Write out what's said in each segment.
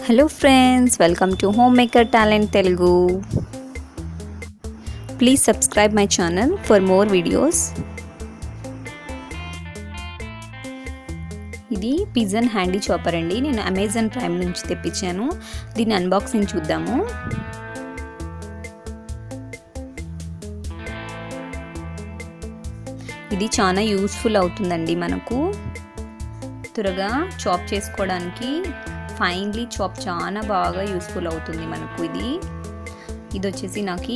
Hello friends, welcome to Homemaker Talent Telugu. Please subscribe my channel for more videos. ఇది pigeon handy chopper అండి. నేను Amazon prime నుంచి తెప్పించాను. దీని unboxing చూద్దాము. ఇది చాలా యూస్ఫుల్ అవుతుందండి మనకు. త్వరగా చాప్ చేసుకోవడానికి ఫైన్లీ చాప్ చాలా బాగా యూస్ఫుల్ అవుతుంది మనకు. ఇది వచ్చేసి నాకు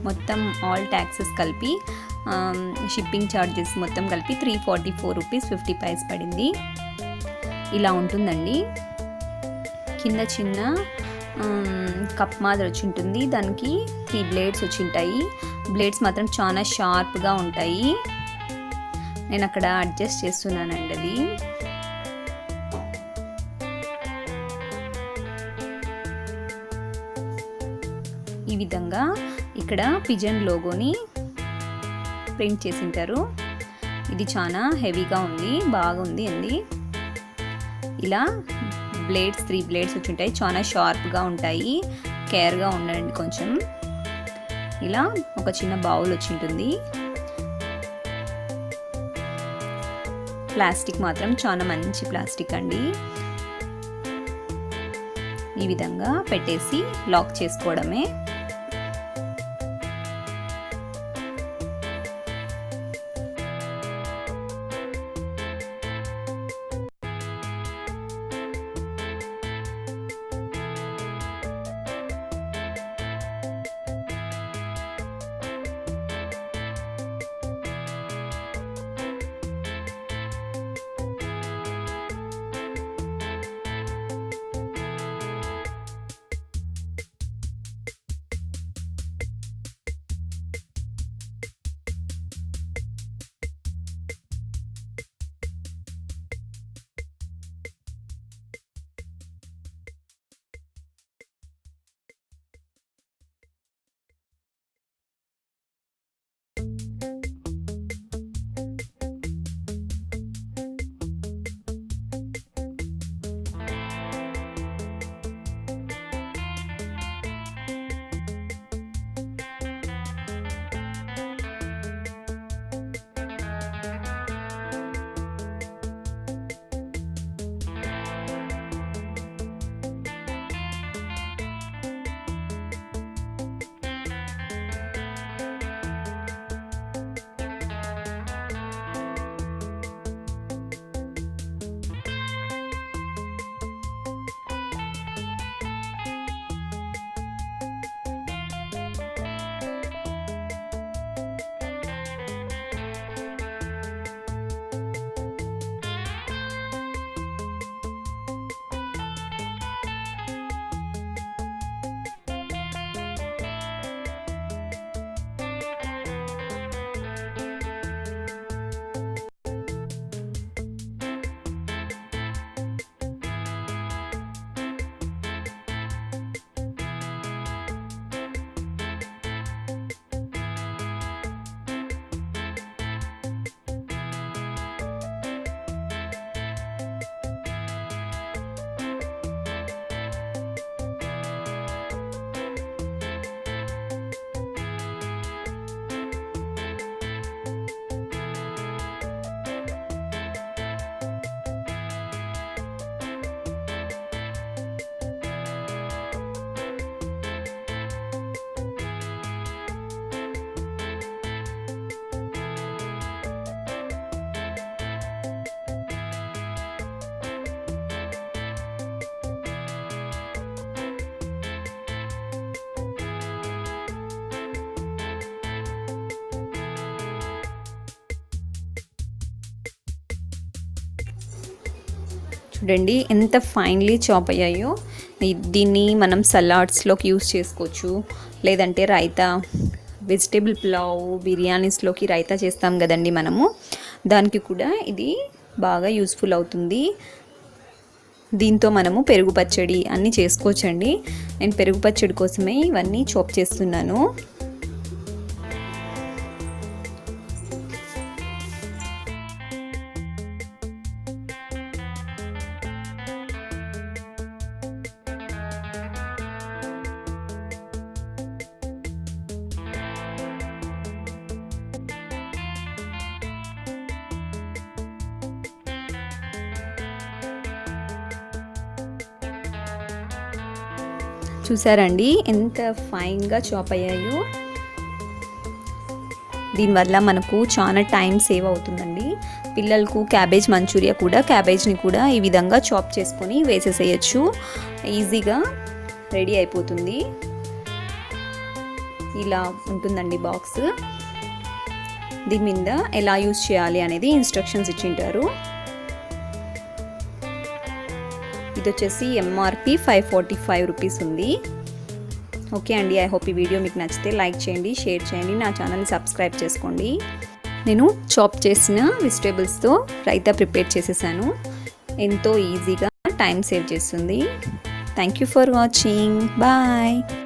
మొత్తం ఆల్ ట్యాక్సెస్ కలిపి షిప్పింగ్ ఛార్జెస్ మొత్తం కలిపి 344 రూపీస్ 50 పైస్ పడింది. ఇలా ఉంటుందండి. కింద చిన్న కప్ మాదిరి వచ్చి ఉంటుంది. దానికి 3 బ్లేడ్స్ వచ్చి ఉంటాయి. బ్లేడ్స్ మాత్రం చాలా షార్ప్గా ఉంటాయి. నేను అక్కడ అడ్జస్ట్ చేస్తున్నానండి అది. ఈ విధంగా ఇక్కడ పిజన్ లోగోని ప్రింట్ చేసి ఉంటారు. ఇది చాలా హెవీగా ఉంది, బాగుంది అండి. ఇలా బ్లేడ్స్ 3 బ్లేడ్స్ వచ్చి ఉంటాయి. చాలా షార్ప్గా ఉంటాయి. కేర్గా ఉండండి కొంచెం. ఇలా ఒక చిన్న బౌల్ వచ్చి ఉంటుంది. ప్లాస్టిక్ మాత్రం చాలా మంచి ప్లాస్టిక్ అండి. ఈ విధంగా పెట్టేసి లాక్ చేసుకోవడమే. చూడండి ఎంత ఫైన్లీ చాప్ అయ్యాయో. దీన్ని మనం సలాడ్స్లోకి యూస్ చేసుకోవచ్చు. లేదంటే రైతా, వెజిటేబుల్ పులావ్, బిర్యానీస్లోకి రైతా చేస్తాం కదండి మనము. దానికి కూడా ఇది బాగా యూస్ఫుల్ అవుతుంది. దీంతో మనము పెరుగు పచ్చడి అన్నీ చేసుకోవచ్చండి. నేను పెరుగు పచ్చడి కోసమే ఇవన్నీ చాప్ చేస్తున్నాను. చూసారండి ఎంత ఫైన్గా చాప్ అయ్యాయో. దీనివల్ల మనకు చాలా టైం సేవ్ అవుతుందండి. పిల్లలకు క్యాబేజ్ మంచూరియా కూడా, క్యాబేజ్ని కూడా ఈ విధంగా చాప్ చేసుకొని వేసేసేయచ్చు. ఈజీగా రెడీ అయిపోతుంది. ఇలా ఉంటుందండి బాక్స్. దీని మీద ఎలా యూజ్ చేయాలి అనేది ఇన్స్ట్రక్షన్స్ ఇచ్చింటారు. ఇది వచ్చేసి ఎంఆర్పి 545 రూపీస్ ఉంది. ఓకే అండి, ఐ హోప్ ఈ వీడియో మీకు నచ్చితే లైక్ చేయండి, షేర్ చేయండి, నా ఛానల్ని సబ్స్క్రైబ్ చేసుకోండి. నేను చాప్ చేసిన వెజిటేబుల్స్తో రైతా ప్రిపేర్ చేసేసాను. ఎంతో ఈజీగా టైం సేవ్ చేస్తుంది. Thank you for watching. Bye.